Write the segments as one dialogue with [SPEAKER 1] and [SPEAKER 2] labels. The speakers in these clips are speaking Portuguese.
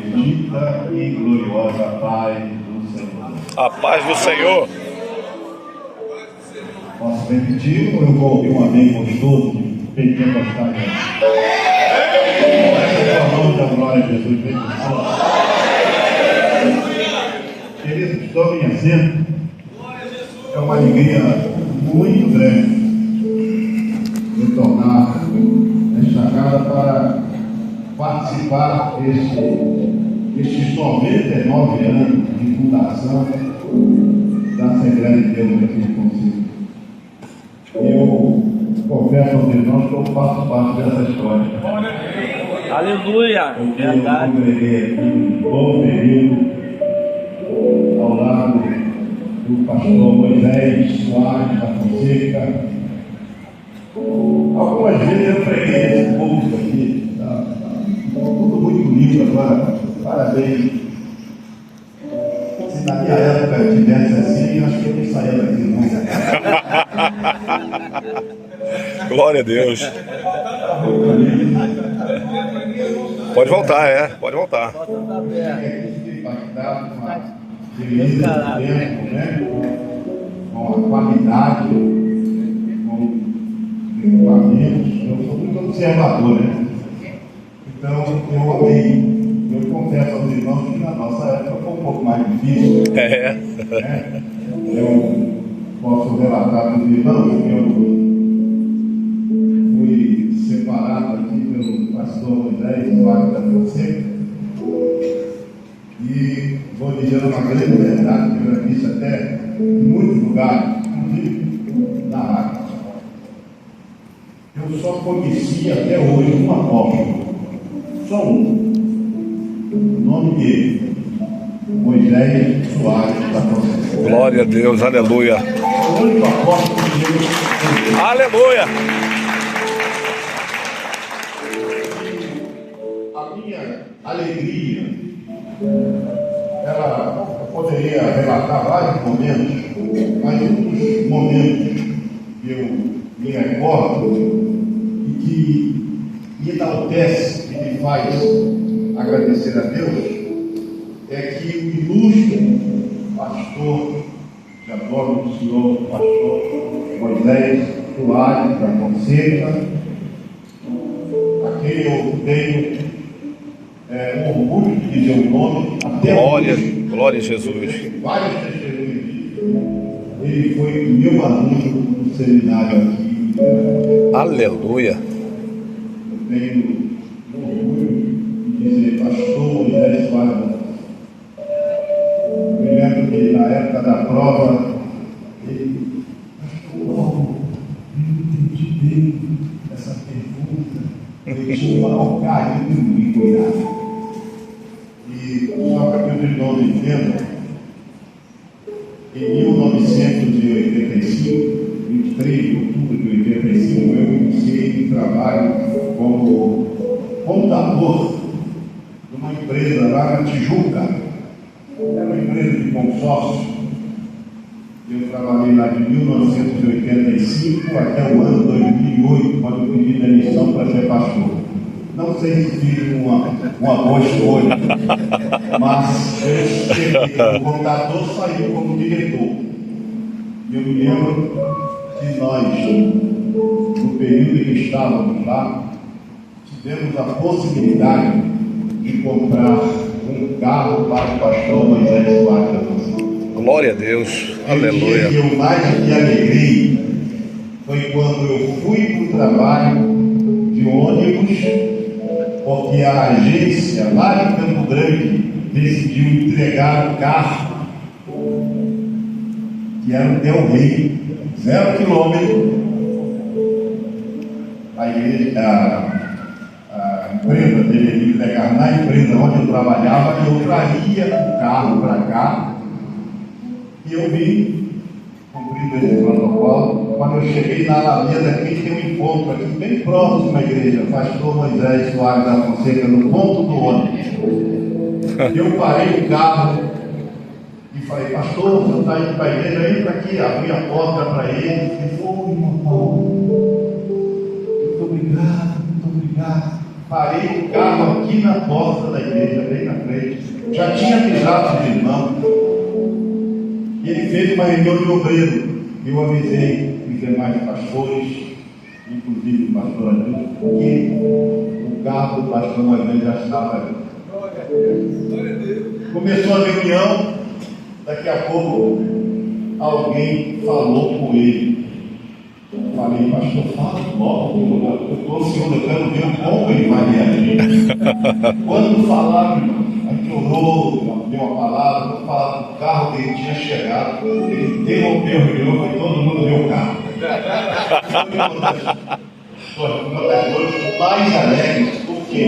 [SPEAKER 1] bendita e gloriosa paz do Senhor.
[SPEAKER 2] A paz do Senhor.
[SPEAKER 1] Posso repetir ou eu vou ouvir um amém gostoso de pentecostais? Falando da glória a Jesus, bem queridos, tomem assento. É uma alegria muito grande retornar nesta casa para participar destes 99 anos de fundação da Assembleia de Deus aqui no Conselho. Eu confesso aos irmãos que eu faço parte dessa história.
[SPEAKER 3] Aleluia!
[SPEAKER 1] Eu congreguei aqui um bom período ao lado do pastor Moisés Soares da Fonseca. Algumas vezes eu preguei esse povo aqui, tudo muito lindo agora, parabéns. Se na minha época eu tivesse assim, eu acho que eu não saía daqui, não.
[SPEAKER 2] Glória a Deus. Pode voltar, pode voltar.
[SPEAKER 1] Com a qualidade, com equipamentos, eu sou muito observador, né? Então eu amei. Eu confesso aos irmãos que na nossa época foi um pouco mais difícil. Né? Eu posso relatar para os irmãos que eu fui separado aqui pelo pastor Moisés Soares da Fonseca. E vou dizer uma grande verdade que eu já disse até em muitos lugares, inclusive na rádio. Eu só conheci até hoje um apóstolo, só um, o nome dele, Moisés Soares da Fonseca.
[SPEAKER 2] Glória a Deus, aleluia.
[SPEAKER 1] O único apóstolo que eu conheci.
[SPEAKER 2] Aleluia.
[SPEAKER 1] A minha alegria, eu poderia relatar vários momentos, mas um dos momentos que eu me recordo e que me enaltece e me faz agradecer a Deus é que o ilustre pastor, que adoro o senhor, pastor Moisés Soares da Fonseca, a quem eu tenho orgulho de dizer o nome, até
[SPEAKER 2] Glória a Jesus.
[SPEAKER 1] vários testemunhos disso. Ele foi meu aluno no seminário aqui.
[SPEAKER 2] Aleluia.
[SPEAKER 1] Eu tenho orgulho de dizer, pastor Moisés Soares. Eu me lembro que na época da prova, ele, pastor, eu não entendi bem essa pergunta. Ele tinha um maior carinho e cuidado. E só para que os irmãos entendam, em 1985, 23 de outubro de 85, eu iniciei um trabalho como contador de uma empresa lá na Tijuca. Era uma empresa de consórcio. Eu trabalhei lá de 1985 até o ano 2008, quando eu pedi demissão para ser pastor. Não sei se fiz uma boa escolha, mas eu cheguei, o contador saiu como diretor. E eu me lembro que nós, no período em que estávamos lá, tivemos a possibilidade de comprar um carro para o pastor Moisés Soares da Fonseca.
[SPEAKER 2] Glória a Deus,
[SPEAKER 1] O
[SPEAKER 2] aleluia.
[SPEAKER 1] que eu mais me alegrei foi quando eu fui para o trabalho de ônibus, porque a agência lá em Campo Grande decidiu entregar o carro, que era o Del Rey, 0 quilômetro. A empresa deveria entregar na empresa onde eu trabalhava, eu traria o carro para cá e eu vim cumprindo esse protocolo. Quando eu cheguei na Alameda, aqui tem um encontro aqui bem próximo à igreja, pastor Moisés Soares da Fonseca, no ponto do ônibus. Eu parei o carro e falei, pastor, você está indo para a igreja, entra aqui, abri a porta para ele, e foi, irmão Paulo, muito obrigado. Parei o carro aqui na porta da igreja, bem na frente. Já tinha avisado os irmãos. Ele fez uma reunião de obreiro. Eu avisei os demais pastores, inclusive o pastor Adilson, que o carro do pastor Moisés já estava ali. Começou a reunião, daqui a pouco alguém falou com ele. Falei, pastor, fala logo, eu estou ansioso, eu quero ver como ele vai reagir. Quando falaram, a gente orou, deu uma palavra, quando falaram do carro que ele tinha chegado, ele interrompeu a reunião e todo mundo deu o carro. Foi uma das coisas mais alegres, porque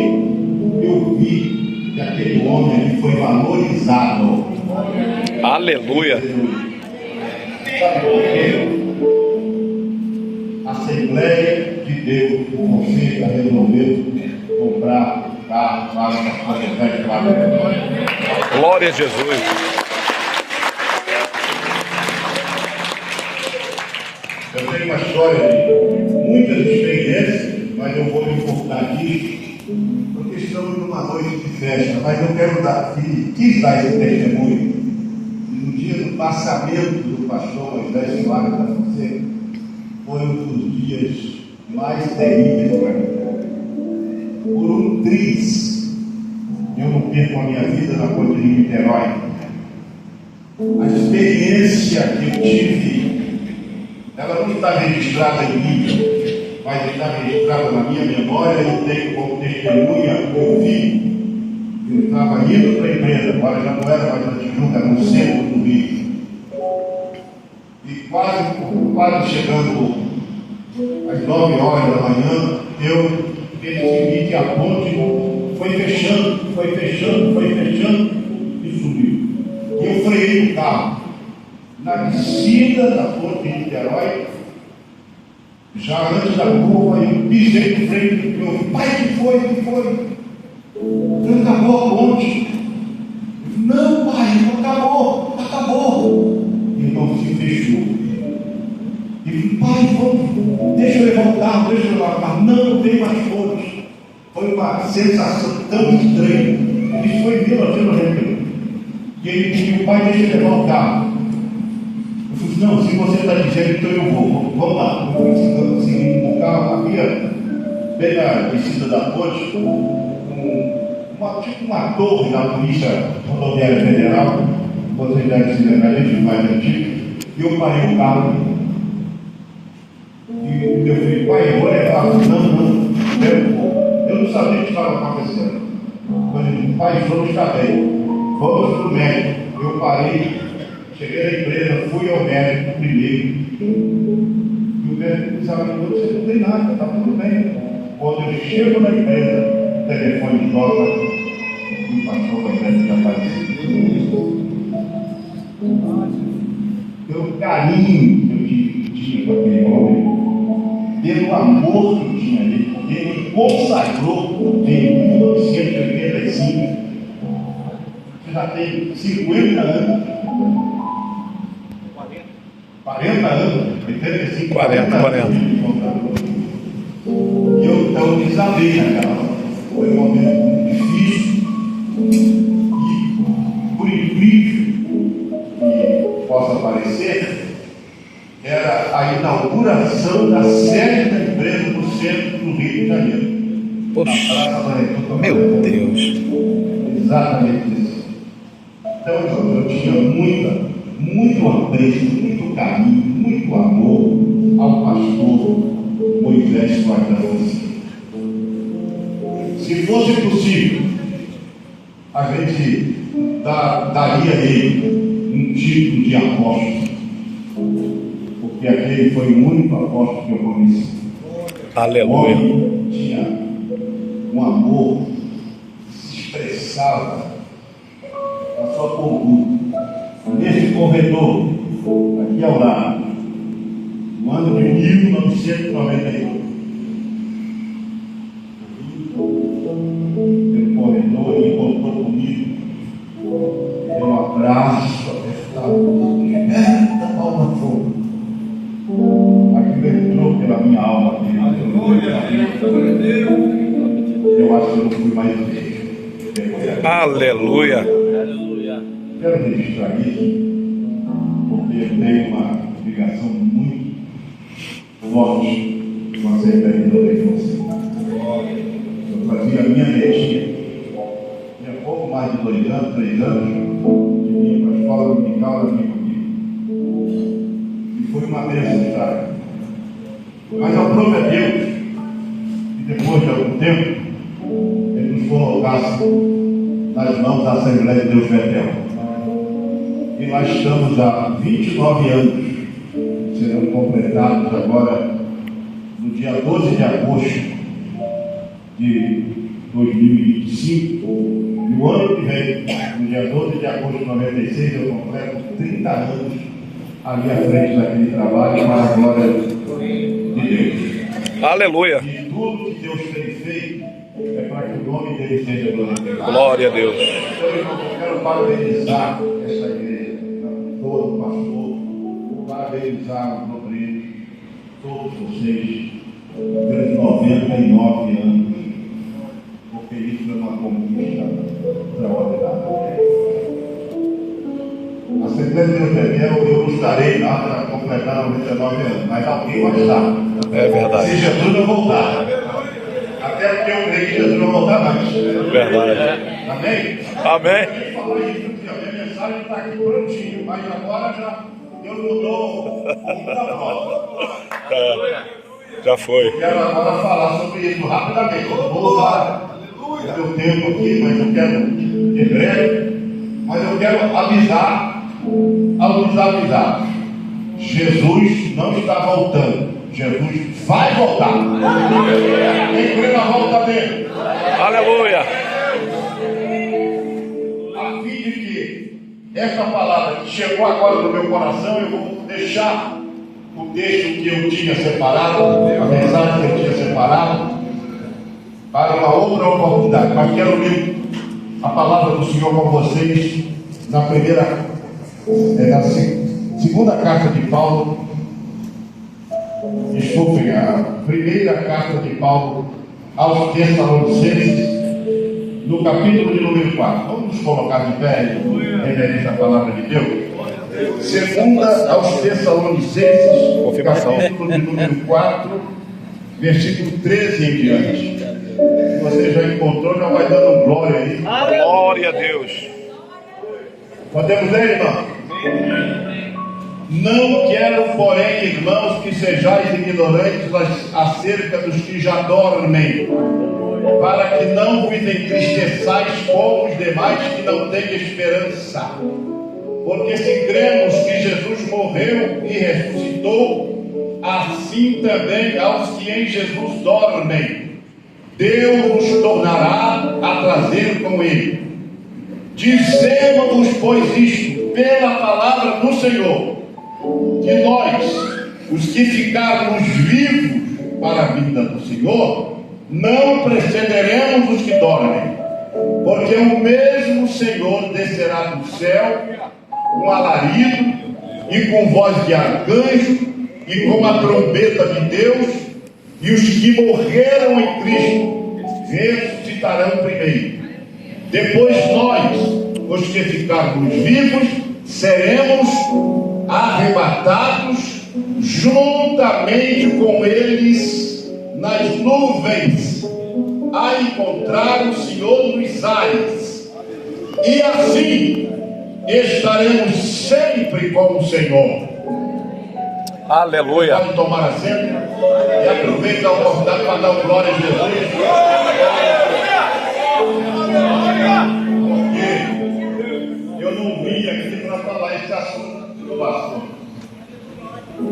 [SPEAKER 1] eu vi que aquele homem ali foi valorizado.
[SPEAKER 2] Aleluia.
[SPEAKER 1] Sabe por quê? A Assembleia de Deus, o conselho resolveu comprar carro para a
[SPEAKER 2] Glória a Jesus.
[SPEAKER 1] Eu tenho uma história de muitas experiências, mas eu vou me focar aqui, porque estamos numa noite de festa, mas eu quero quis dar esse testemunho. No dia do passamento do pastor Moisés Soares da Fonseca, foi um dos dias mais terríveis para mim. Por um triz, eu não perco a minha vida na Ponte de Niterói. A experiência que eu tive, ela não está registrada em mim, mas está registrada na minha memória e tenho como testemunha que eu vi. Eu estava indo para a empresa, agora já não era mais na Tijuca, no centro do Rio. E quase chegando às 9 horas da manhã, eu percebi que a ponte foi fechando e subiu. E eu freiei o carro. Na descida da ponte de Niterói, já antes da curva, eu pisei no freio do meu pai, que foi? Não acabou a ponte. Não, pai, não acabou. Então se fechou. E pai, deixa eu levar o carro. Não tem mais ponte. Foi uma sensação tão estranha. Isso foi em 1991. E ele pediu, pai, deixa eu levar o carro. Eu falei, não, se você está dizendo, então eu vou. Vamos lá. Eu fui seguindo o carro, havia bem na descida da ponte, tipo uma torre da Polícia Rodoviária Federal. Vocês devem se lembrar disso, mais antigo. E eu parei o carro. E eu falei, pai, eu vou levar. Não. Eu não sabia o que estava acontecendo. Eu falei, pai, o senhor está bem. Vamos para o médico. Eu parei, cheguei na empresa, fui ao médico primeiro. E o médico disse, você não tem nada, está tudo bem. Quando eu chego na empresa, o telefone toca e o pastor Moisés já falecido. Pelo carinho que eu tinha com aquele homem, pelo amor que eu tinha nele, porque ele consagrou em 1985. Você já tem 50 anos. 40 anos, 85, 40 anos. E eu então desabei naquela hora. Foi um momento muito difícil. E, por incrível que possa parecer, era a inauguração da sede da empresa no centro do Rio de Janeiro.
[SPEAKER 2] Poxa,
[SPEAKER 1] na Praça da República.
[SPEAKER 2] meu Deus.
[SPEAKER 1] Exatamente isso. Então eu tinha muito apreço, muito carinho, muito amor ao pastor Moisés Soares da Fonseca. Se fosse possível, a gente daria a ele um título de apóstolo, porque aquele foi o único apóstolo que eu conheci.
[SPEAKER 2] Aleluia.
[SPEAKER 1] O homem tinha um amor que se expressava na sua conduta. Nesse corredor, aqui ao lado, no ano de 1992, pelo corredor, ele encontrou comigo, deu um abraço, apertado, liberta, Paulo Fogo. Aquilo entrou pela minha alma, eu acho que eu não fui mais ver.
[SPEAKER 2] Aleluia.
[SPEAKER 1] Quero registrar isso, porque eu tenho uma ligação muito forte com a Assembleia de Deus em você. Eu fazia a minha letinha, tinha pouco mais de 2 anos, 3 anos, que vinha para a escola dominical da minha família. E foi uma bênção estar. Mas eu provo a Deus que depois de algum tempo Ele nos colocasse nas mãos da Assembleia de Deus Betel. E nós estamos há 29 anos, serão completados agora no dia 12 de agosto de 2025. E o ano que vem, no dia 12 de agosto de 96, eu completo 30 anos ali à frente daquele trabalho para a glória de Deus.
[SPEAKER 2] Aleluia.
[SPEAKER 1] E tudo que Deus tem feito é para que o nome dele seja glorificado.
[SPEAKER 2] Glória a Deus.
[SPEAKER 1] Então, eu quero parabenizar essa igreja, todo o pastor, parabenizar os obreiros, todos vocês, pelos 99 anos, porque isso é uma conquista extraordinária. A Assembleia de Deus Betel, eu estarei lá para completar 99 anos, mas alguém vai estar.
[SPEAKER 2] É verdade.
[SPEAKER 1] Se Jesus não voltar. Até porque eu creio que Jesus não voltar mais.
[SPEAKER 2] Verdade.
[SPEAKER 1] Amém?
[SPEAKER 2] Amém.
[SPEAKER 1] Eu falei isso aqui, a minha mensagem está aqui prontinha, mas agora já Deus mudou da prova.
[SPEAKER 2] Já foi.
[SPEAKER 1] Eu quero agora falar sobre isso rapidamente. Eu vou usar o meu tempo aqui, mas eu quero de breve. Mas eu quero avisar aos desavisados. Jesus não está voltando. Jesus vai voltar. Quem crê na volta dele?
[SPEAKER 2] Aleluia.
[SPEAKER 1] A fim de que essa palavra que chegou agora no meu coração, eu vou deixar o texto que eu tinha separado, a mensagem que eu tinha separado, para uma outra oportunidade. Mas quero ler a palavra do Senhor com vocês na segunda carta de Paulo. Desculpem, a primeira carta de Paulo aos Tessalonicenses, no capítulo de número 4. Vamos nos colocar de pé referente à palavra de Deus. Segunda aos Tessalonicenses, capítulo de número 4, versículo 13 em diante. Se você já encontrou, já vai dando glória aí.
[SPEAKER 2] Glória a Deus.
[SPEAKER 1] Podemos ler, irmão? Não quero, porém, irmãos, que sejais ignorantes acerca dos que já dormem, para que não vos entristeçais como os demais que não têm esperança. Porque se cremos que Jesus morreu e ressuscitou, assim também aos que em Jesus dormem, Deus nos tornará a trazer com Ele. Dizemos-vos, pois, isto pela palavra do Senhor, que nós, os que ficarmos vivos para a vinda do Senhor, não precederemos os que dormem, porque o mesmo Senhor descerá do céu com alarido e com voz de arcanjo e com a trombeta de Deus, e os que morreram em Cristo ressuscitarão primeiro. Depois nós, os que ficarmos vivos, seremos arrebatados juntamente com eles nas nuvens, a encontrar o Senhor nos ares, e assim estaremos sempre com o Senhor.
[SPEAKER 2] Aleluia.
[SPEAKER 1] Pode tomar assento e aproveita a oportunidade para dar glória a Jesus. Porque eu não vim aqui para falar esse assunto do pastor.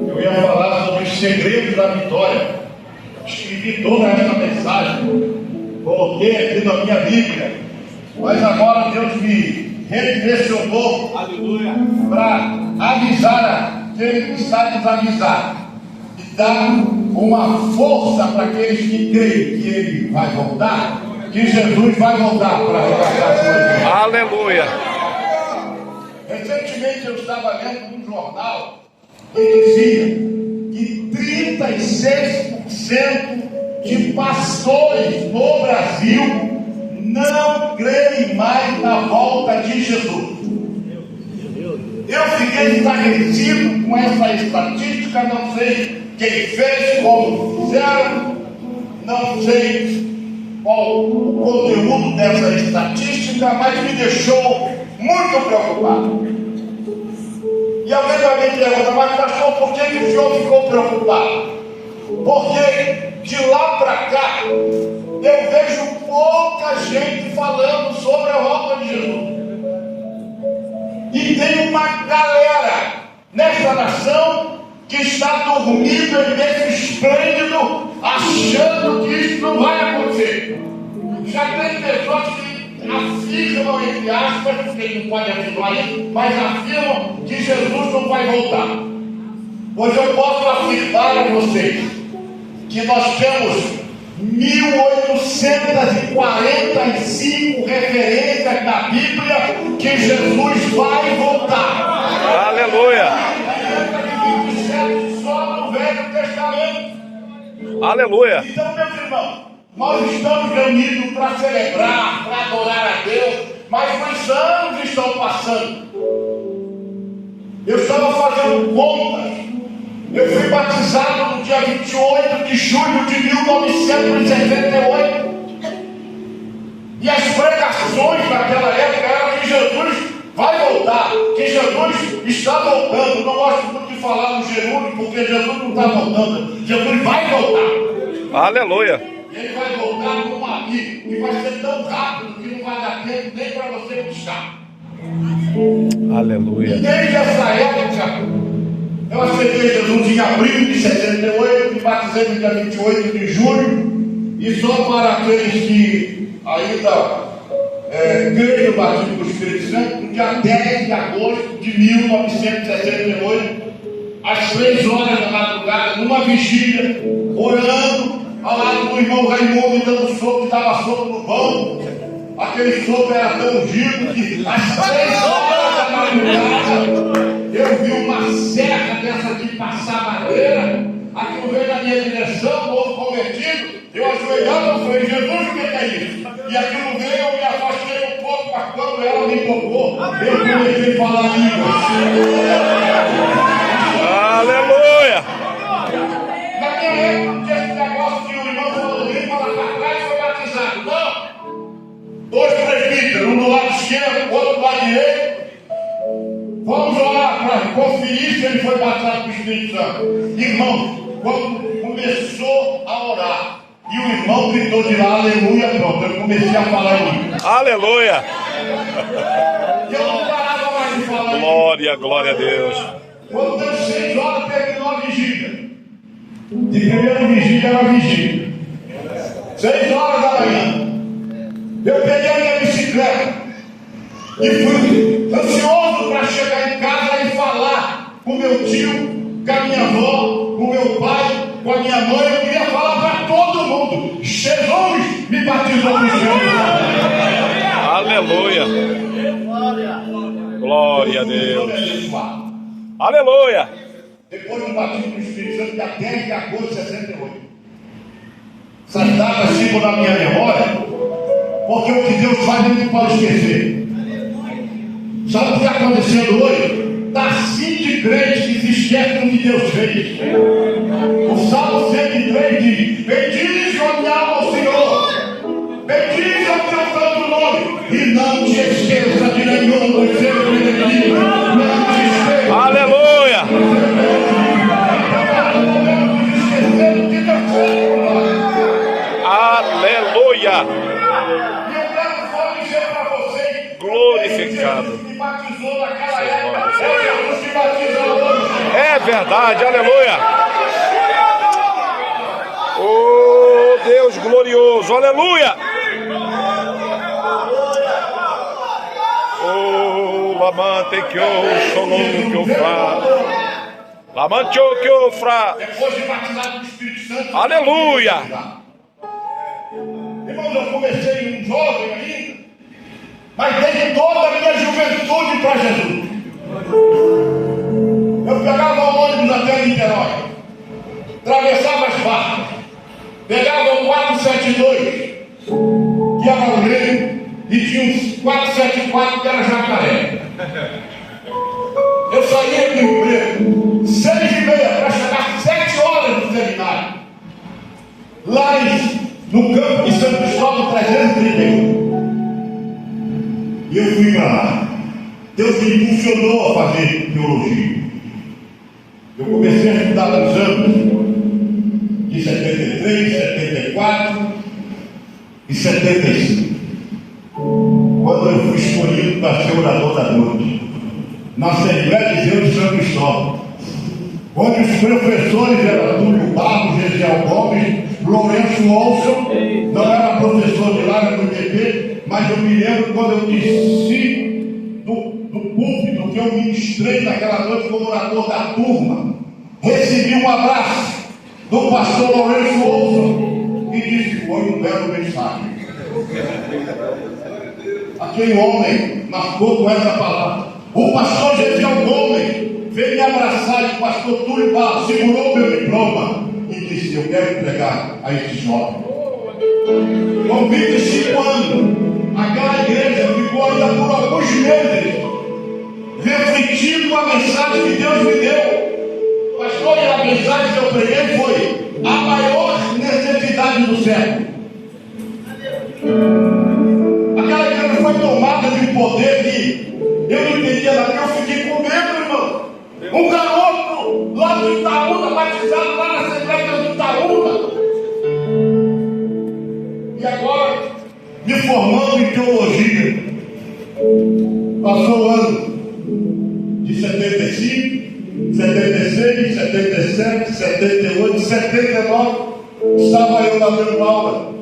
[SPEAKER 1] Eu ia falar sobre os segredos da vitória. Escrevi toda essa mensagem, coloquei aqui na minha Bíblia, mas agora Deus me redirecionou para avisar aquele que está desavisado e dar uma força para aqueles que creem que Ele vai voltar, que Jesus vai voltar para arrebatar a sua igreja.
[SPEAKER 2] Aleluia.
[SPEAKER 1] Recentemente eu estava lendo um jornal que dizia que 36% de pastores no Brasil não creem mais na volta de Jesus. Eu fiquei estarrecido com essa estatística, não sei quem fez, como fizeram, não sei qual o conteúdo dessa estatística, mas me deixou muito preocupado. E alguém vai me perguntar, mas pastor, por que o senhor ficou preocupado? Porque de lá para cá, eu vejo pouca gente falando sobre a volta de Jesus. E tem uma galera nesta nação que está dormindo em berço esplêndido, achando que isso não vai acontecer. Já tem pessoas que afirmam, entre aspas, porque ele não pode afirmar isso, mas afirmam que Jesus não vai voltar. Pois eu posso afirmar a vocês que nós temos 1845 referências na Bíblia que Jesus vai voltar.
[SPEAKER 2] Aleluia.
[SPEAKER 1] Só no Velho Testamento.
[SPEAKER 2] Aleluia.
[SPEAKER 1] Então, meus irmãos, nós estamos reunidos para celebrar, para adorar a Deus, mas os anos estão passando. Eu estava fazendo contas. Eu fui batizado no dia 28 de julho de 1968. E as pregações naquela época eram que Jesus vai voltar, que Jesus está voltando. Não gosto muito de falar no gerúndio, porque Jesus não está voltando. Jesus vai voltar.
[SPEAKER 2] Aleluia.
[SPEAKER 1] Ele vai voltar como amigo. E vai ser tão rápido que não vai dar tempo nem para você buscar.
[SPEAKER 2] Aleluia.
[SPEAKER 1] E desde essa época, eu aceitei Jesus em abril de 78, me batizei no dia 28 de julho, e só para aqueles que ainda creem no batismo do Espírito Santo, no dia 10 de agosto de 1968, às 3 horas da madrugada, numa vigília, orando, ao lado do irmão Raimundo, dando soco, que dava soco no banco. Aquele soco era tão ungido que às 3 horas da madrugada, eu vi uma serra dessa de passar madeira, aquilo veio na minha direção, o outro convertido, eu ajoelhava e falei, Jesus, o que é isso? E aquilo veio, eu me afastei um pouco, mas quando ela me tocou, eu comecei a falar línguas.
[SPEAKER 2] Aleluia.
[SPEAKER 1] Na minha época, tinha esse negócio que o irmão falou língua lá para trás e foi batizado. Não! 2 presbíteros, um do lado esquerdo, outro do lado direito. Vamos orar para conferir se ele foi batizado com o Espírito Santo. Irmão, quando começou a orar, e o irmão gritou de lá, aleluia, pronto, eu comecei a falar em língua.
[SPEAKER 2] Aleluia.
[SPEAKER 1] E eu não parava mais de falar em língua.
[SPEAKER 2] Glória, glória a Deus.
[SPEAKER 1] Quando deu 6 horas, terminou a vigília. De primeira vigília era a vigília. 6 horas da manhã. Eu peguei a minha bicicleta e fui ansioso para chegar em casa e falar com meu tio, com a minha avó, com meu pai, com a minha mãe. Eu queria falar para todo mundo: Jesus me batizou no Senhor.
[SPEAKER 2] Aleluia. Glória a Deus. Aleluia.
[SPEAKER 1] Depois do batismo do Espírito Santo, dia 10 de agosto de 68. Essas datas ficam na minha memória, porque o que Deus faz não pode esquecer. Sabe o que está acontecendo hoje? Está assim de crente que se esquece do que Deus fez. O Salmo 103 diz: bendize a minha alma ao Senhor, bendize ao teu santo nome, e não te esqueça de nenhum dos seus benefícios. Não te esqueça.
[SPEAKER 2] Aleluia. Aleluia. Glorificado. É verdade, aleluia. Oh Deus glorioso, aleluia. Oh, lamante que eu sou louco que eu faço. Lamante que eu fra.
[SPEAKER 1] Depois de batizado do Espírito Santo.
[SPEAKER 2] Aleluia.
[SPEAKER 1] Irmãos, eu comecei um jovem ainda, mas dei toda a minha juventude para Jesus. Eu pegava o ônibus até Niterói, atravessava as barcas, pegava o 472, que era o Rio, e tinha um 474 que era Jacaré. saía do emprego 6h30 para chegar 7 horas no seminário. Lá no campo de São Cristóvão 331. E eu fui para lá. Deus me impulsionou a fazer teologia. Eu comecei a estudar nos anos de 73, 74 e 75. Quando eu fui escolhido para ser orador da noite, na Assembleia de Deus de São Cristóvão, onde os professores eram Túlio Barros, Gesiel Gomes, Lourenço Olson, não era professor de lá, era do IPP, mas eu me lembro quando eu disse do púlpito que eu ministrei naquela noite como orador da turma, recebi um abraço do pastor Lourenço Olson e disse: foi um belo mensagem. Aquele homem marcou com essa palavra. O pastor Gesiel Gomes veio me abraçar e o pastor Túlio Barros segurou meu diploma e disse: eu quero entregar a esse jovem. Com 25 anos, aquela igreja ficou ainda por alguns meses refletindo a mensagem que Deus me deu. Pastor, e a mensagem que eu preguei foi a maior necessidade do século. Aquela igreja foi tomada de um poder que eu não entendia nada, eu fiquei com medo, irmão. Um garoto lá do Itaúna, batizado lá na Assembleia do Itaúna. E agora, me formando em teologia. Passou o ano de 75, 76, 77, 78, 79. Estava eu dando aula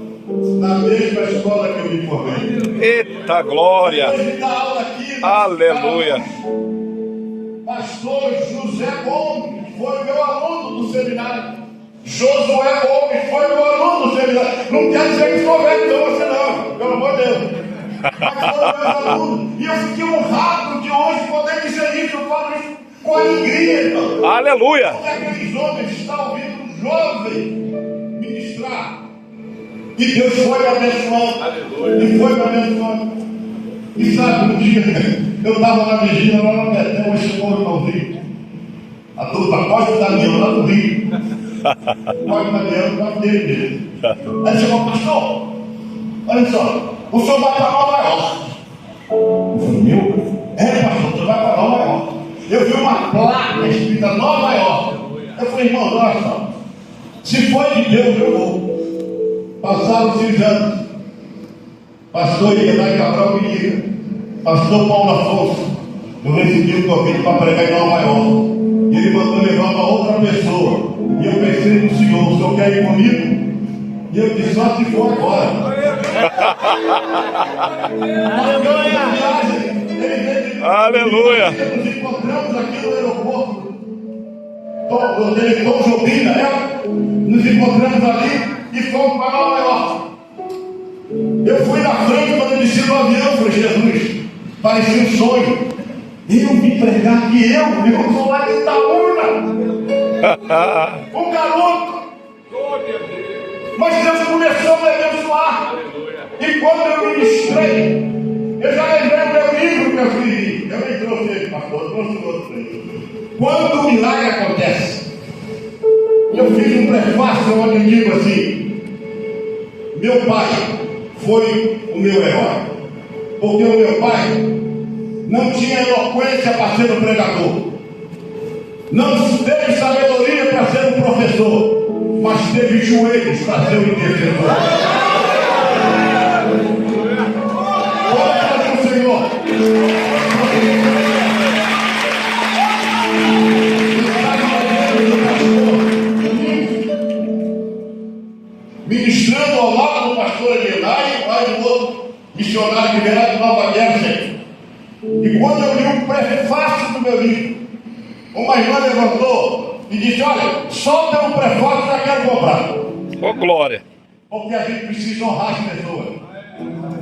[SPEAKER 1] na mesma escola que eu me formei.
[SPEAKER 2] Eita glória!
[SPEAKER 1] Aqui,
[SPEAKER 2] aleluia!
[SPEAKER 1] Pastor José Gomes foi meu aluno do seminário. Josué Gomes foi meu aluno do seminário. Não quero dizer que sou velho, não, você não, pelo amor de Deus. Mas foram meus alunos. E eu fiquei honrado de hoje poder dizer isso. Eu falo isso com alegria, irmão.
[SPEAKER 2] Aleluia!
[SPEAKER 1] Porque aqueles homens estão ouvindo um jovem ministrar. E Deus foi me abençoando. Aleluia. E foi me abençoando. E sabe, um dia eu estava na vigília lá no Betel, chegou o irmãozinho. A turma Costa Damião, lá do Rio. Costa Damião, lá dele mesmo. Aí chegou: pastor, olha só, o senhor vai para Nova York. Eu falei: meu? É, pastor, o senhor vai para Nova York. Eu vi uma placa escrita Nova York. Eu falei: irmão, nossa, se foi de Deus, eu vou. Passaram 6 anos. Pastor Irenai Cabral me liga: pastor Paulo Afonso, eu recebi um convite para pregar em Nova York. E ele mandou levar uma outra pessoa. E eu pensei no senhor: o senhor quer ir comigo? E eu disse: só se for agora.
[SPEAKER 2] Aleluia!
[SPEAKER 1] Nos encontramos aqui no aeroporto do Telecom Jobim, né? Nos encontramos ali e fomos para Nova York. Eu fui na frente quando ele desci do avião. Falei: Jesus, parecia um sonho. Eu vim pregar que eu sou lá de Itaúna. Um garoto. Mas Deus começou a me abençoar. E quando eu ministrei, eu já lembrei o meu livro que eu escrevi. Eu nem trouxe ele, pastor, eu trouxe outro aí. Quando o milagre acontece, eu fiz um prefácio onde digo assim: meu pai foi o meu herói, porque o meu pai não tinha eloquência para ser um pregador, não teve sabedoria para ser um professor, mas teve joelhos para ser um intercessor. Glória ao Senhor. Ministrando ao lado do pastor Irenai, lá do outro missionário que veio lá de Nova Jersey. E quando eu li o prefácio do meu livro, uma irmã levantou e disse: olha, solta o prefácio, já quero comprar.
[SPEAKER 2] Oh glória!
[SPEAKER 1] Porque a gente precisa honrar as pessoas.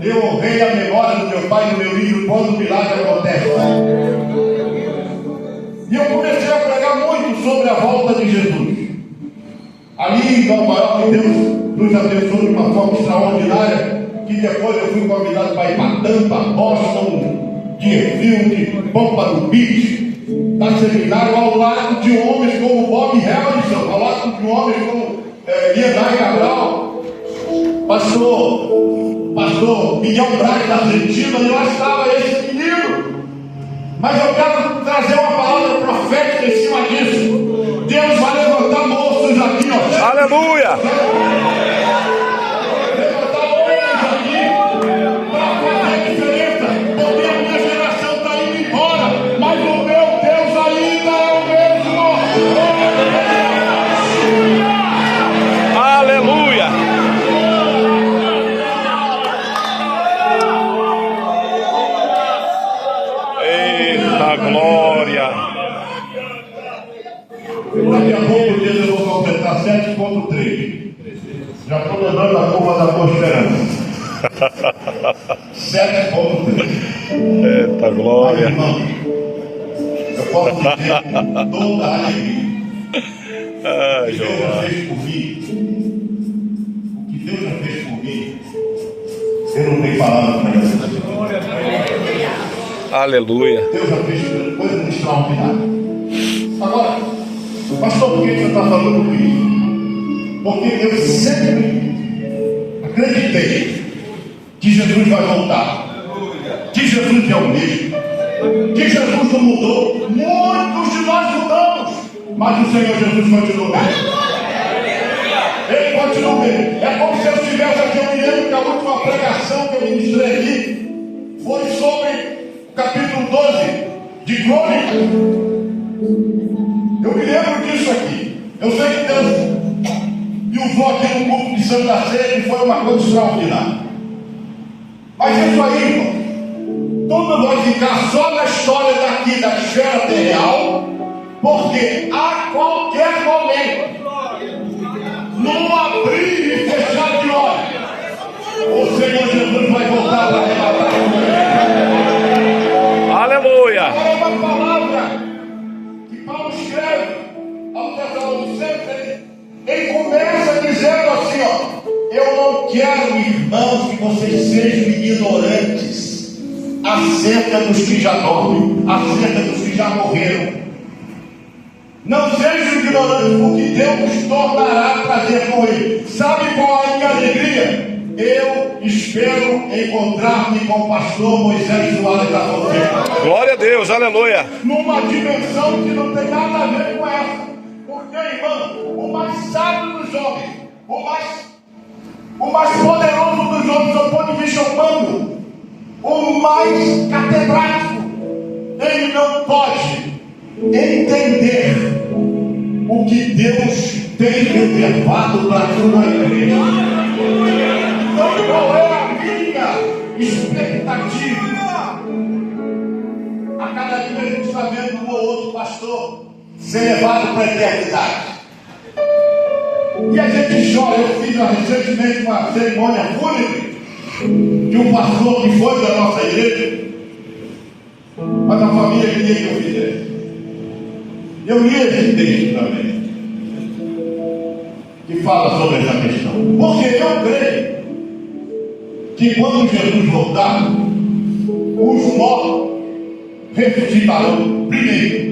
[SPEAKER 1] Eu honrei a memória do meu pai no meu livro Quando o Milagre Acontece. E eu comecei a pregar muito sobre a volta de Jesus. Ali em Nova York, Deus nos abençoou de uma forma extraordinária, que depois eu fui convidado para ir para Tampa, Boston, Deerfield, Pompano Beach. dar seminário ao lado de homens como Bob Harrison, ao lado de homens como Ian Cabral, pastor Miguel Braz da Argentina, e lá estava esse menino. Mas eu quero trazer uma palavra profética em cima disso. Deus vai levantar moços aqui, ó.
[SPEAKER 2] Aleluia!
[SPEAKER 1] Levantar homens aqui para fazer a diferença. Porque a minha geração está indo embora, mas o meu Deus ainda é o mesmo.
[SPEAKER 2] Aleluia! Eita glória!
[SPEAKER 1] Daqui a pouco dias eu vou completar 7.3. Já estou lembrando a curva da boa esperança. 7.3.
[SPEAKER 2] Eita glória!
[SPEAKER 1] Irmão, eu posso dizer com toda a alegria.
[SPEAKER 2] Ai,
[SPEAKER 1] O que Deus já
[SPEAKER 2] Jeová.
[SPEAKER 1] fez por mim, o que Deus já fez por mim, eu não tenho palavra para isso.
[SPEAKER 2] Aleluia!
[SPEAKER 1] Deus já fez coisas extraordinárias. Agora, pastor, por que você está falando isso? Porque eu sempre acreditei que Jesus vai voltar, que Jesus é o mesmo, que Jesus não mudou. Muitos de nós mudamos, mas o Senhor Jesus continua o mesmo. Ele continua o mesmo. É como se eu estivesse aqui. Eu me lembro que a última pregação que eu ministrei aqui foi sobre o capítulo 12 de Crônica. Eu me lembro disso aqui. Eu sei que Deus me usou aqui no culto de Santa Ceia e foi uma coisa extraordinária. Mas isso aí, irmão, tudo vai ficar só na história daqui, da esfera terrenal, porque a qualquer momento, num abrir e fechar de olhos, o Senhor Jesus vai voltar para arrebatar.
[SPEAKER 2] Aleluia!
[SPEAKER 1] Agora é uma palavra que Paulo escreve ao Tessalonicenses. Ele começa dizendo assim, ó: eu não quero, irmãos, que vocês sejam ignorantes acerca dos que já dormem, acerca dos que já morreram. Não sejam ignorantes, porque Deus tornará a trazer com ele. Sabe qual é a minha alegria? Eu espero encontrar-me com o pastor Moisés Soares da Fonseca.
[SPEAKER 2] Glória a Deus, aleluia!
[SPEAKER 1] Numa dimensão que não tem nada a ver com essa. Porque, irmão, o mais sábio dos homens, o mais poderoso dos homens, do ponto de vista humano, o mais catedrático, ele não pode entender o que Deus tem reservado para a sua igreja. Então, qual é a minha expectativa? A cada dia a gente está vendo um ou outro pastor ser levado para a eternidade. E a gente chora. Eu fiz recentemente uma cerimônia fúnebre de um pastor que foi da nossa igreja, mas a família queria que eu fizesse. Eu li esse texto também, que fala sobre essa questão. Porque eu creio que quando Jesus voltar, os mortos ressuscitarão primeiro.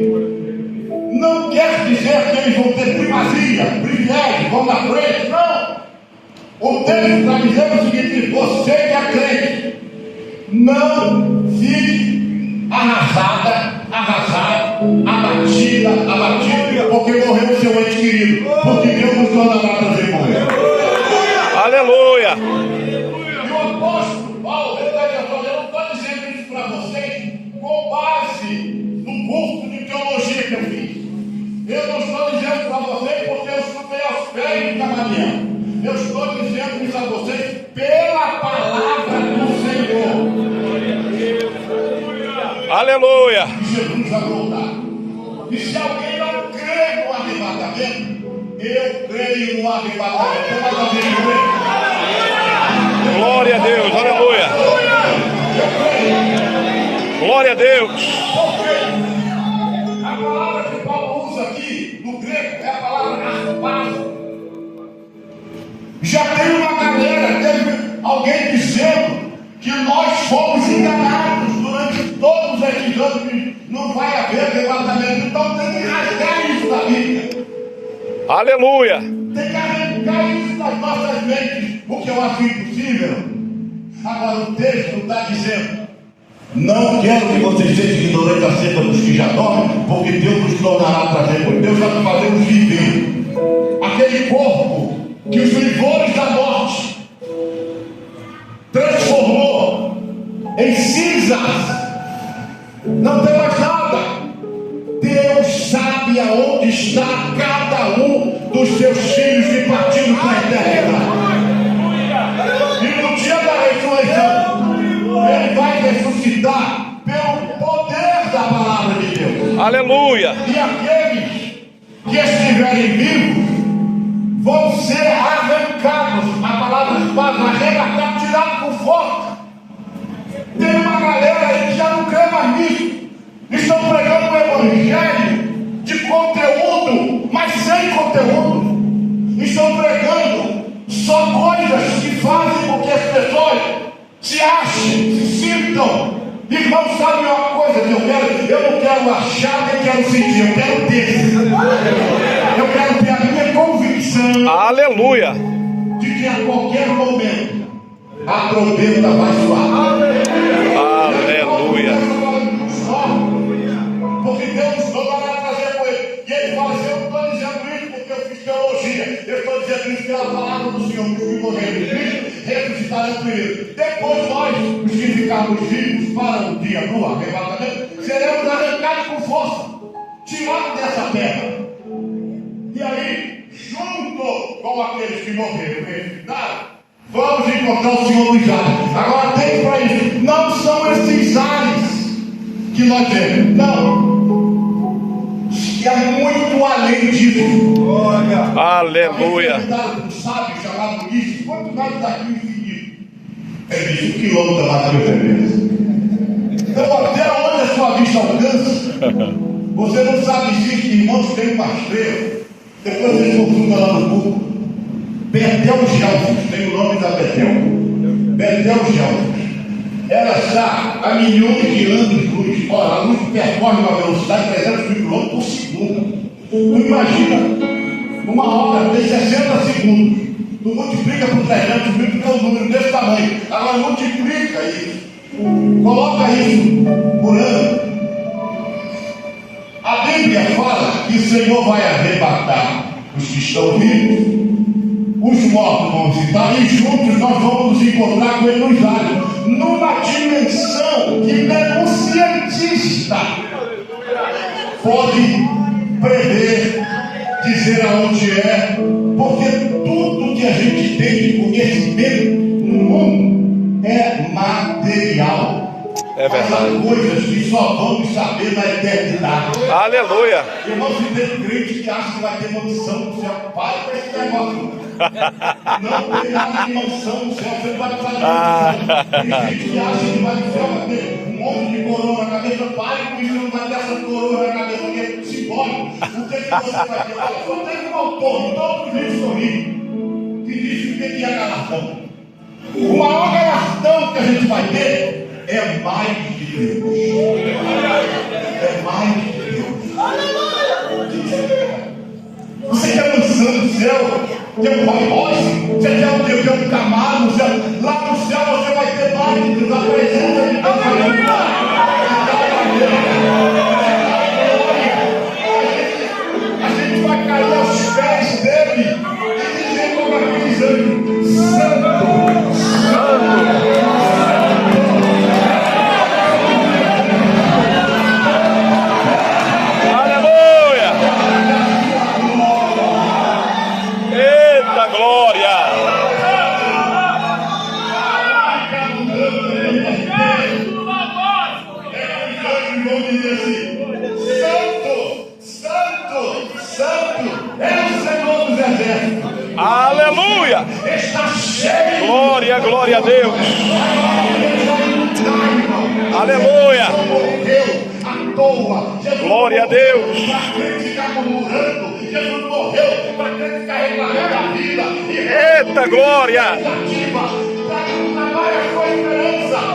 [SPEAKER 1] Não quer dizer que eles vão ter primazia, privilégio, vão na frente, não. O texto está dizendo o seguinte: você que é crente, não fique arrasado, abatido, porque morreu o seu ente querido, porque Deus nos tornará a trazer com ele.
[SPEAKER 2] Aleluia!
[SPEAKER 1] E o apóstolo Paulo, ele está dizendo: eu não estou dizendo isso para vocês com base no curso de teologia que eu fiz. Eu não estou dizendo para vocês porque eu estudei aos pés de Gamaliel. Eu estou dizendo isso a vocês pela palavra do Senhor.
[SPEAKER 2] Aleluia!
[SPEAKER 1] Jesus vai voltar. E se alguém não crê no arrebatamento, eu creio no arrebatamento.
[SPEAKER 2] Glória a Deus, aleluia! Glória a Deus!
[SPEAKER 1] A palavra que Paulo usa aqui no grego é a palavra arpazo. Já tem uma galera, teve alguém dizendo que nós fomos enganados durante todos esses anos, que não vai haver arrebatamento.
[SPEAKER 2] Aleluia.
[SPEAKER 1] Tem que arrancar isso das nossas mentes, o que eu acho impossível. Agora o texto está dizendo: não quero que vocês sejam ignorantes acerca dos que já dormem, porque Deus nos tornará trazer, porque Deus vai fazer nos viver. Aquele corpo que os livores da morte transformou em cinzas, não tem mais nada. Deus sabe aonde está cada um dos seus filhos que partiram para a eternidade. E no dia da ressurreição, Ele vai ressuscitar pelo poder da palavra de Deus.
[SPEAKER 2] Aleluia.
[SPEAKER 1] E aqueles que estiverem vivos vão ser arrancados, a palavra fala, arrebatados, tirados por força. Tem uma galera aí que já não crê mais nisso. Estão pregando um evangelho de conteúdo, mas sem conteúdo. Estão pregando só coisas que fazem com que as pessoas se achem, se sintam. Irmão, sabe uma coisa que eu não quero achar, nem quero sentir, eu quero ter. Eu quero ter a minha convicção.
[SPEAKER 2] Aleluia.
[SPEAKER 1] De que a qualquer momento a trombeta vai soar.
[SPEAKER 2] Aleluia.
[SPEAKER 1] Porque Deus não vai trazer com ele. E ele fala assim: eu não estou dizendo isso porque eu fiz teologia. Eu estou dizendo isso pela palavra do Senhor. Os que morreram em Cristo ressuscitarão primeiro. Depois nós, os que ficarmos vivos para o dia do arrebatamento, seremos arrancados com força, tirados dessa terra. E aí, junto com aqueles que morreram e ressuscitaram, vamos encontrar o Senhor nos ares. Agora tem para isso: não são esses ares que nós vemos, não. E é muito além disso.
[SPEAKER 2] Aleluia.
[SPEAKER 1] Um sábio chamado Ulisses, quanto mais daqui infinito? Ele disse: 1 quilômetro da natureza. Então, até onde a sua vista alcança, você não sabe se irmãos tem uma estrela. Depois vocês consultam lá no Google. Betel Gelfos, tem o nome da Betel. Betel Gelfos. Ela está a milhões de anos-luz. Olha, a luz percorre uma velocidade de 300 mil km por segundo. Tu imagina, uma hora tem 60 segundos. Tu multiplica por 300 mil, tu tem um número desse tamanho. Agora multiplica isso. Coloca isso por ano. A Bíblia fala que o Senhor vai arrebatar os que estão vivos. Os mortos vão visitar e juntos nós vamos nos encontrar com Ele nos ares. Numa dimensão que nem um cientista pode prever, dizer aonde é, porque tudo que a gente tem de conhecimento no mundo é material.
[SPEAKER 2] É verdade.
[SPEAKER 1] São coisas que só vamos saber na eternidade.
[SPEAKER 2] Aleluia.
[SPEAKER 1] Irmão, se tem crente que acha que vai ter mansão no céu, para com esse negócio. Não tem nada de mansão no céu, você não vai precisar de mansão. Tem gente que acha que vai no céu, vai ter um monte de coroa na cabeça. Pare com isso, não vai ter essa coroa na cabeça, porque é simbólico. O que você vai ter? Olha, só tem um autor, todos os livros são livros, que diz o que é galardão. O maior galardão que a gente vai ter é mais de Deus. É mais de Deus. Você quer mansão no céu? Tem um Rolls Royce? Você quer o quê? Quer um Camaro no céu? Lá no céu você vai ter mais de Deus. A presença de Deus. A gente vai cair aos pés dele e dizer como aqueles anjos: Santo, Santo.
[SPEAKER 2] Aleluia! Glória, glória a Deus! Aleluia! Glória a Deus! Eita glória!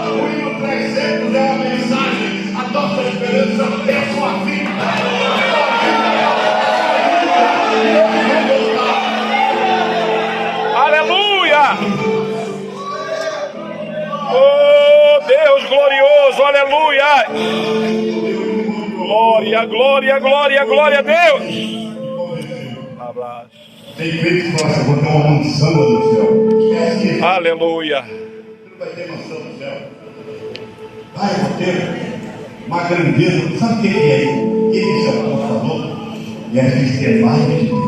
[SPEAKER 1] O hino 300 é a mensagem. A nossa esperança é a sua vida.
[SPEAKER 2] Aleluia. Glória, glória, glória, glória a Deus.
[SPEAKER 1] Tem crente que fala assim, vou ter uma mansão no céu. Esquece isso.
[SPEAKER 2] Aleluia.
[SPEAKER 1] Você não vai ter mansão no céu. Vai, vou ter uma grandeza. Sabe o que é isso? O que esse apóstolo falou? É a gente ter mais de Deus.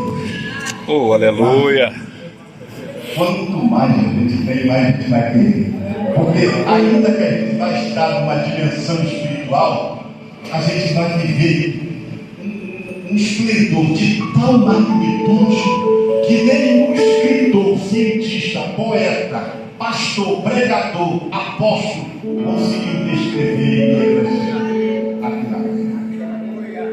[SPEAKER 2] Oh, aleluia.
[SPEAKER 1] Quanto mais a gente tem, mais a gente vai ter. Porque ainda que a gente vai estar numa dimensão espiritual, a gente vai viver um esplendor de tal magnitude que nenhum escritor, cientista, poeta, pastor, pregador, apóstolo conseguiu descrever em letras aqui na terra.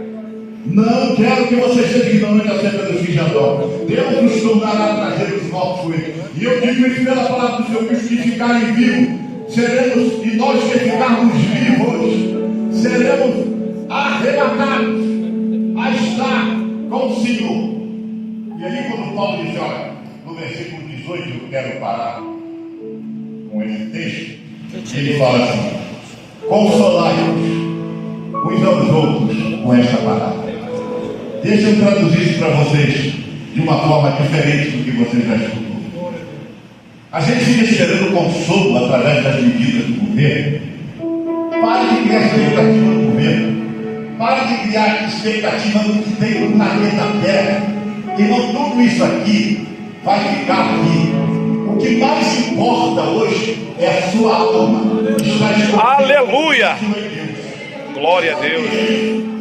[SPEAKER 1] Não quero que você seja ignorante acerca dos que já dormem. Deus nos tornará a trazer os mortos com ele. E eu digo isso pela palavra do Senhor, que os que ficarem vivos seremos, e nós que ficarmos vivos, seremos arrebatados a estar com o Senhor. E aí quando Paulo diz, olha, no versículo 18 eu quero parar com esse texto, ele fala assim, consolai-vos uns aos outros com esta palavra. Deixa eu traduzir isso para vocês de uma forma diferente do que vocês já escutou. A gente fica esperando consolo através das medidas do governo. Pare de criar expectativa no governo. Pare de criar expectativa no que tem no planeta Terra. Irmão, tudo isso aqui vai ficar aqui. O que mais importa hoje é a sua alma.
[SPEAKER 2] Aleluia! Glória a Deus.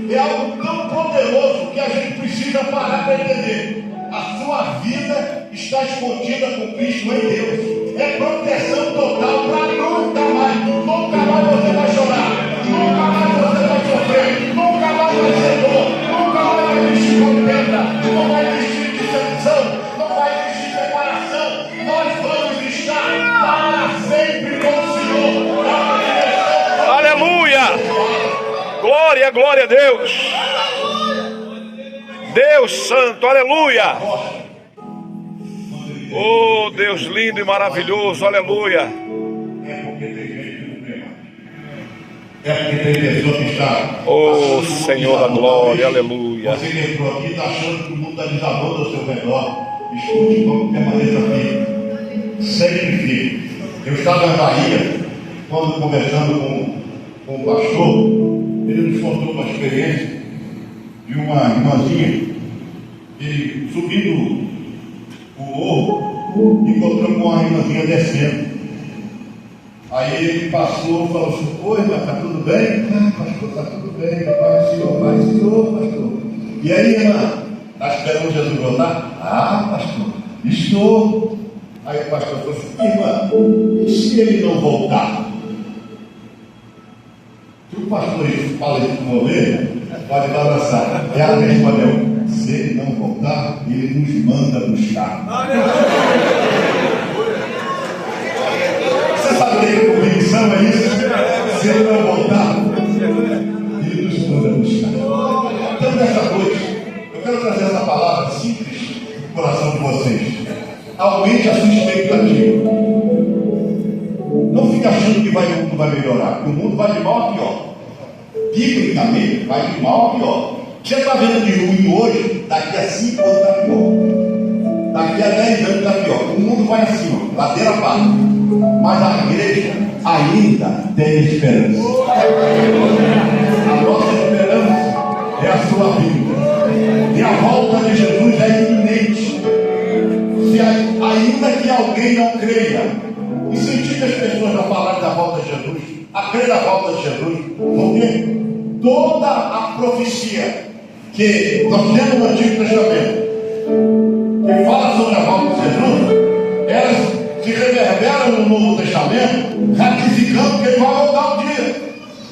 [SPEAKER 1] É algo tão poderoso que a gente precisa parar para entender. A sua vida está escondida com Cristo em Deus. É proteção total para nunca mais. Nunca mais você vai chorar. Nunca mais você vai sofrer. Nunca mais vai ser dor. Nunca mais vai existir contenda. Não vai existir decepção. Não vai existir separação. Nós vamos estar para sempre com o Senhor.
[SPEAKER 2] Aleluia! Glória, glória a Deus. Deus santo, aleluia. Oh, Deus lindo e maravilhoso, aleluia.
[SPEAKER 1] É porque tem gente que não tem mais. É porque tem pessoa que está.
[SPEAKER 2] Oh, Senhor da glória, aleluia.
[SPEAKER 1] Você que entrou aqui está achando que o mundo está desabando ao seu redor. Escute, como permaneça firme. Sempre firme. Eu estava na Bahia, quando conversando com o pastor, ele nos contou uma experiência de uma irmãzinha, ele subindo o morro, encontrou com uma irmãzinha descendo. Aí ele passou e falou assim, oi, mas está tudo bem? Ah, pastor, está tudo bem, vai senhor, pastor. E aí, irmã, está esperando Jesus voltar? Ah, pastor, estou. Aí o pastor falou assim, irmã, e se ele não voltar? Se o pastor fala isso com você, pode abraçar. E ela respondeu, se ele não voltar, ele nos manda buscar. Você sabe que a convicção é isso? Se ele não voltar, ele nos manda buscar. Então nessa noite, eu quero trazer essa palavra simples no coração de vocês. Aumente a sua expectativa. Não fique achando que o mundo vai melhorar, que o mundo vai de mal a pior. Biblicamente, vai de mal a pior. Você está vendo de ruim hoje, daqui a 5 anos está pior. Daqui a 10 anos está pior. O mundo vai assim, ó, ladeira abaixo. Mas a igreja ainda tem esperança. A nossa esperança é a sua vida. E a volta de Jesus é iminente. Se ainda que alguém não creia, incentive as pessoas a falar da volta de Jesus, a crer na volta de Jesus, porque toda a profecia que nós temos no Antigo Testamento, que fala sobre a volta de Jesus, elas se reverberam no Novo Testamento, ratificando que ele vai voltar um dia,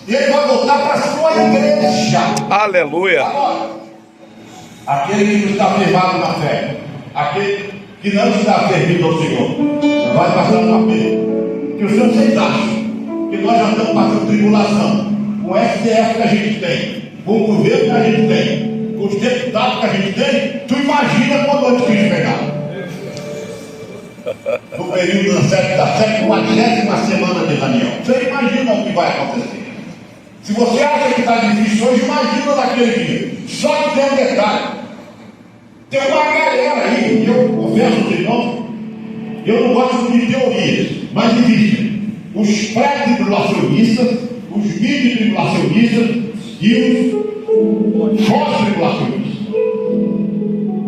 [SPEAKER 1] e ele vai voltar para a sua igreja.
[SPEAKER 2] Aleluia.
[SPEAKER 1] Agora, aquele que não está firmado na fé, aquele que não está servindo ao Senhor, vai passar uma pena. Que os senhores vocês acham que nós já estamos passando tribulação com o STF que a gente tem, com o governo que a gente tem, com os deputados que a gente tem? Tu imagina quando o anticristo pegar. No período da 70ª semana de Daniel. Você imagina o que vai acontecer? Se você acha que está difícil hoje, imagina naquele dia. Só que tem um detalhe. Tem uma galera aí, eu confesso aos irmãos, eu não gosto de teorias, mas existem os pré-tribulacionistas, os mid-tribulacionistas e os pós-tribulacionistas.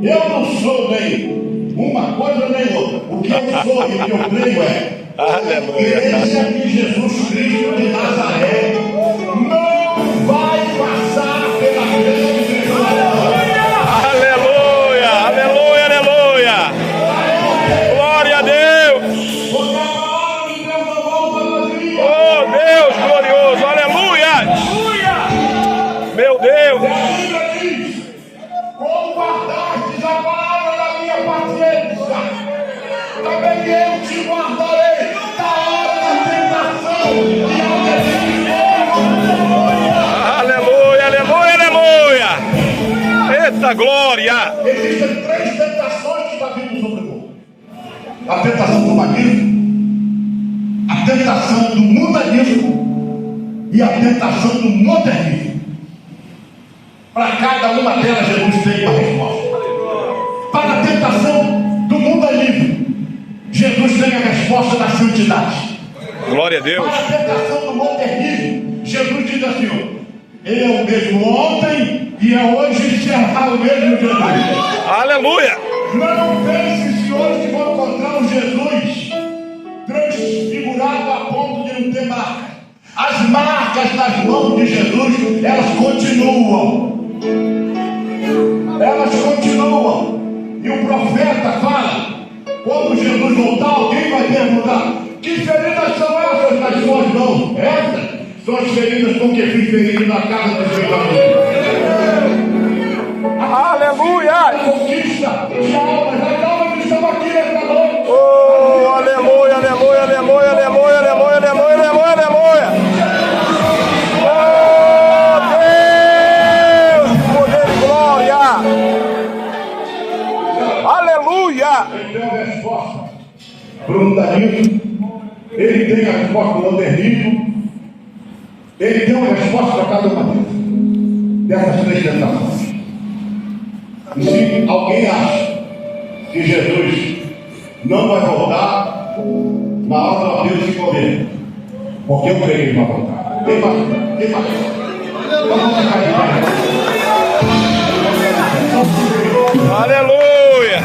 [SPEAKER 1] Eu não sou nem uma coisa nem outra. O que eu sou e o que eu creio é a igreja de Jesus Cristo de Nazaré não vai passar pela grande tribulação.
[SPEAKER 2] Aleluia, aleluia, aleluia. Glória a Deus.
[SPEAKER 1] Porque a palavra de Deus não volta vazia.
[SPEAKER 2] Oh Deus glorioso, aleluia. Meu Deus.
[SPEAKER 1] E a Bíblia diz: como guardastes a palavra da minha paciência, também eu te guardarei da hora da tentação e ao
[SPEAKER 2] Aleluia, aleluia, aleluia. Eita glória.
[SPEAKER 1] Existem três tentações que está vindo sobre o mundo: a tentação do humanismo, a tentação do mundanismo e a tentação do modernismo. Para cada uma delas, Jesus tem uma resposta. Para a tentação do mundanismo, Jesus tem a resposta da santidade.
[SPEAKER 2] Glória a Deus.
[SPEAKER 1] Para a tentação do modernismo, Jesus diz assim: ó, Ele é o mesmo ontem e é hoje e será o mesmo Jesus.
[SPEAKER 2] Aleluia.
[SPEAKER 1] Não pense se hoje vão encontrar um Jesus transfigurado a ponto de não ter marca. As marcas nas mãos de Jesus, elas continuam. Elas continuam. E o profeta fala: quando Jesus voltar, alguém vai perguntar: que feridas são essas nas suas mãos? Essas são as feridas com que fiz ferido na casa dos meus amigos.
[SPEAKER 2] Aleluia.
[SPEAKER 1] Conquista de almas, as almas que estão aqui nesta noite.
[SPEAKER 2] Oh, aleluia, aleluia, aleluia, aleluia, aleluia, aleluia, aleluia, aleluia. Oh, Deus, poder e glória. Aleluia.
[SPEAKER 1] Ele tem uma resposta para o mundanismo, ele tem a resposta para o modernismo, ele tem uma resposta para cada uma dessas três tentações. E se alguém acha que Jesus não vai voltar, na hora do apelo se convém, porque eu creio que ele vai voltar. Quem mais? Quem mais? Vamos ficar de pé.
[SPEAKER 2] Aleluia.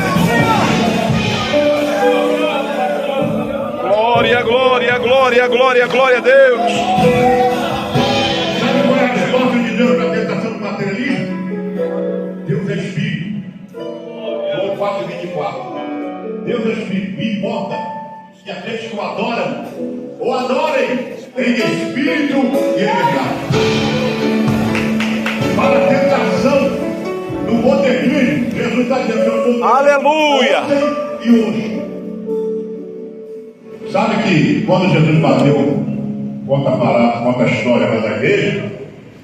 [SPEAKER 2] Glória, glória, glória, glória, glória a Deus.
[SPEAKER 1] Sabe qual é a resposta de Deus para a tentação do materialismo? Deus é Espírito. João 4:24. Deus é Espírito. E importa que aqueles que o adoram, o adorem em Espírito e em verdade. Para a tentação do modernismo, Jesus está dizendo:
[SPEAKER 2] Aleluia.
[SPEAKER 1] ontem e hoje. Sabe que quando Jesus bateu, conta a história da igreja,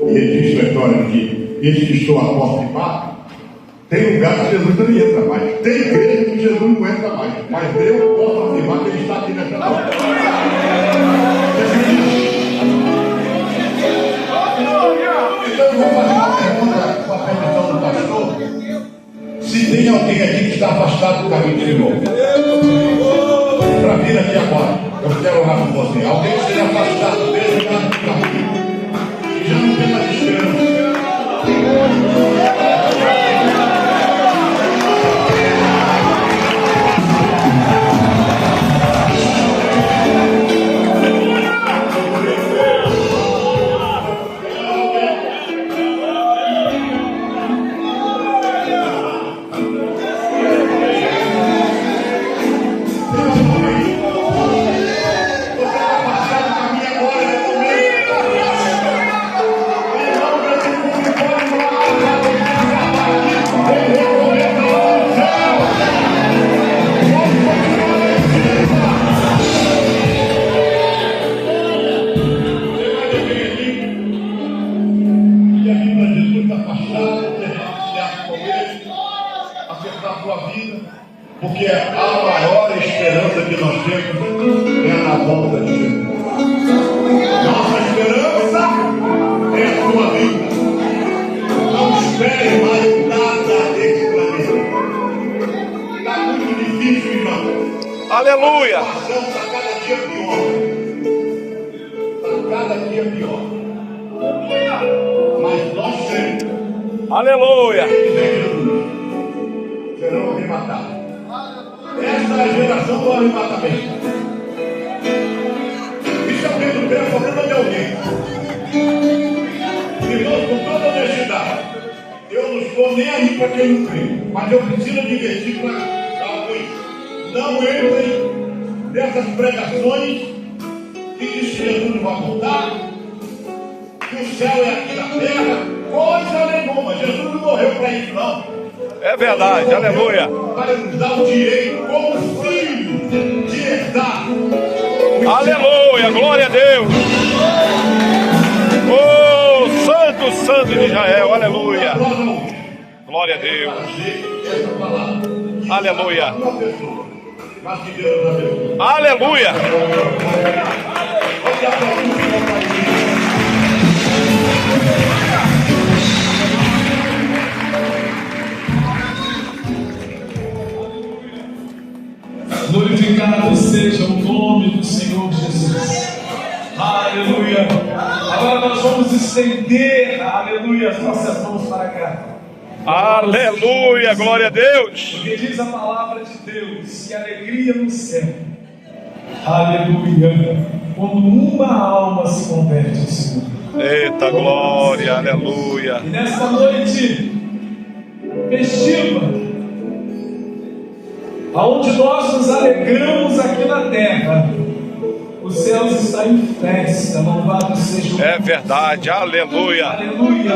[SPEAKER 1] e ele disse a história de que eis que estou à porta e bato, tem lugar que Jesus não entra mais, tem igreja que Jesus não entra mais, mas eu posso afirmar que ele está aqui nessa noite. Então eu vou fazer uma pergunta com a permissão do pastor: se tem alguém aqui que está afastado do caminho de Deus, para vir aqui agora, eu quero orar por você. Alguém que esteja afastado desse lado do caminho, que já não tem mais esperança. Porque a maior esperança que nós temos é na volta de Jesus. Nossa esperança
[SPEAKER 2] Aleluia.
[SPEAKER 1] A situação está cada dia pior. Está cada dia pior. Mas nós cremos.
[SPEAKER 2] Aleluia.
[SPEAKER 1] Serão arrebatados. Esta geração do arrebatamento. Isso é o mesmo que é problema de alguém. Irmãos, com toda honestidade, eu não estou nem aí para quem não crê, mas eu preciso divertir para alguns. Não entrem nessas pregações que diz que Jesus não vai voltar, que o céu é aqui na terra, coisa nenhuma. Jesus não morreu para isso, não.
[SPEAKER 2] É verdade, aleluia.
[SPEAKER 1] Para nos dar o direito, como filhos, de herdar.
[SPEAKER 2] Aleluia, glória a Deus. Oh, Santo, Santo de Israel, aleluia. Glória a Deus. Aleluia. Aleluia.
[SPEAKER 3] Glorificado seja o nome do Senhor Jesus. Aleluia. Agora nós vamos estender, aleluia, as nossas mãos para cá.
[SPEAKER 2] Aleluia, glória a Deus.
[SPEAKER 3] Porque diz a palavra de Deus que alegria no céu. Aleluia. Quando uma alma se converte ao Senhor.
[SPEAKER 2] Eita glória, aleluia.
[SPEAKER 3] E nesta noite festiva, aonde nós nos alegramos aqui na terra, os céus estão em festa, louvado seja o
[SPEAKER 2] É verdade, aleluia.
[SPEAKER 3] Aleluia.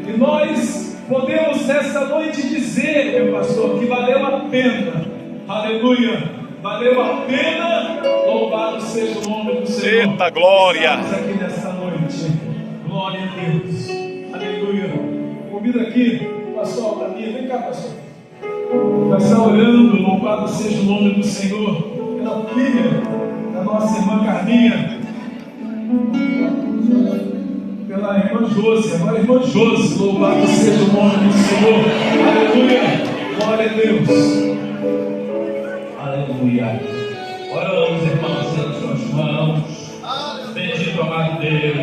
[SPEAKER 3] E nós podemos nesta noite dizer, meu pastor, que valeu a pena. Aleluia. Valeu a pena. Louvado seja o nome do Senhor.
[SPEAKER 2] Eita glória.
[SPEAKER 3] Estamos aqui nesta noite. Glória a Deus. Aleluia. Convido aqui o pastor Altamir. Vem cá, pastor. Vai estar orando, louvado seja o nome do Senhor, pela filha da nossa irmã Carminha, pela irmã Josi, agora irmã Josi, louvado seja o nome do Senhor, aleluia, glória a Deus, aleluia. Oramos, irmãos, nas suas mãos, bendito amado Deus,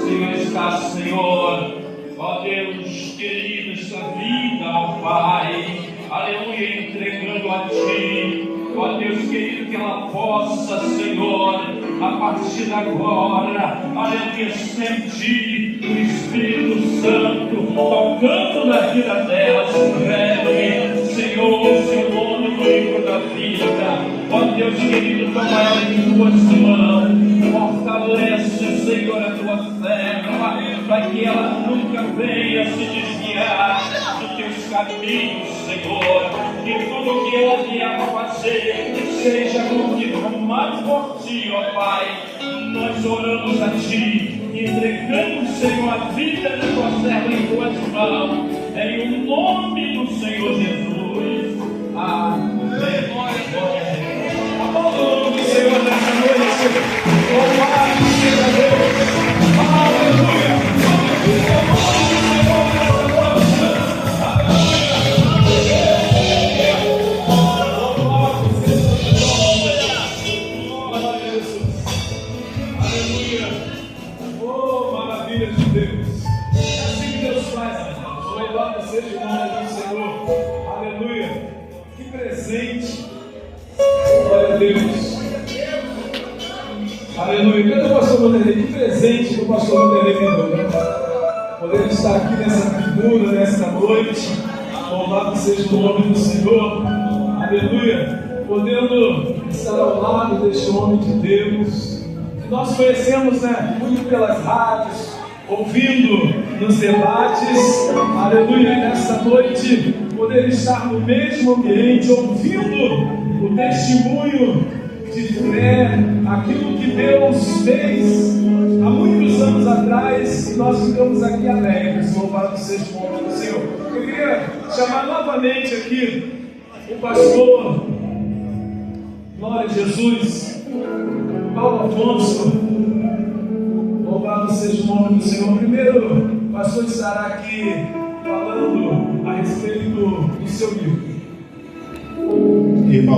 [SPEAKER 3] Senhor está, Senhor. Ó Deus querido, esta vida, ó Pai, aleluia, entregando a Ti, ó Deus querido, que ela possa, Senhor, a partir de agora, aleluia, sentir o Espírito Santo tocando na vida dela, escreve, Senhor, o seu nome no livro da vida, ó Deus querido, toma ela em tuas mãos, fortalece, Senhor, a tua serva, para que ela nunca venha se desviar dos teus caminhos, Senhor, que tudo que ela vier a fazer seja motivo mais por Ti, ó Pai. Nós oramos a Ti, entregamos, Senhor, a vida da tua serva em tuas mãos, em o nome do Senhor Jesus. Amém. Aplauda o nome do Senhor nessa noite. Louvado seja Deus. Aleluia. Oh, maravilha de Deus. É assim que Deus faz, irmãos. Louvado seja o nome do Senhor. Aleluia. Que presente. Glória a Deus. Aleluia. Cadê o pastor Vanderlei? Que presente que o pastor Vanderlei me deu, né? Poder estar aqui nessa figura, nesta noite. Louvado seja o nome do Senhor. Aleluia. Podendo estar ao lado deste homem de Deus. Nós conhecemos, né, muito pelas rádios, ouvindo nos debates. Aleluia. E nesta noite, poder estar no mesmo ambiente, ouvindo o testemunho de fé, aquilo que Deus fez há muitos anos atrás, e nós ficamos aqui alegres. Louvado seja o nome do Senhor. Eu queria chamar novamente aqui o pastor, glória a Jesus, Paulo Afonso. Louvado seja o nome do Senhor. Primeiro, o pastor estará aqui falando a
[SPEAKER 4] respeito do seu livro.
[SPEAKER 1] Irmão.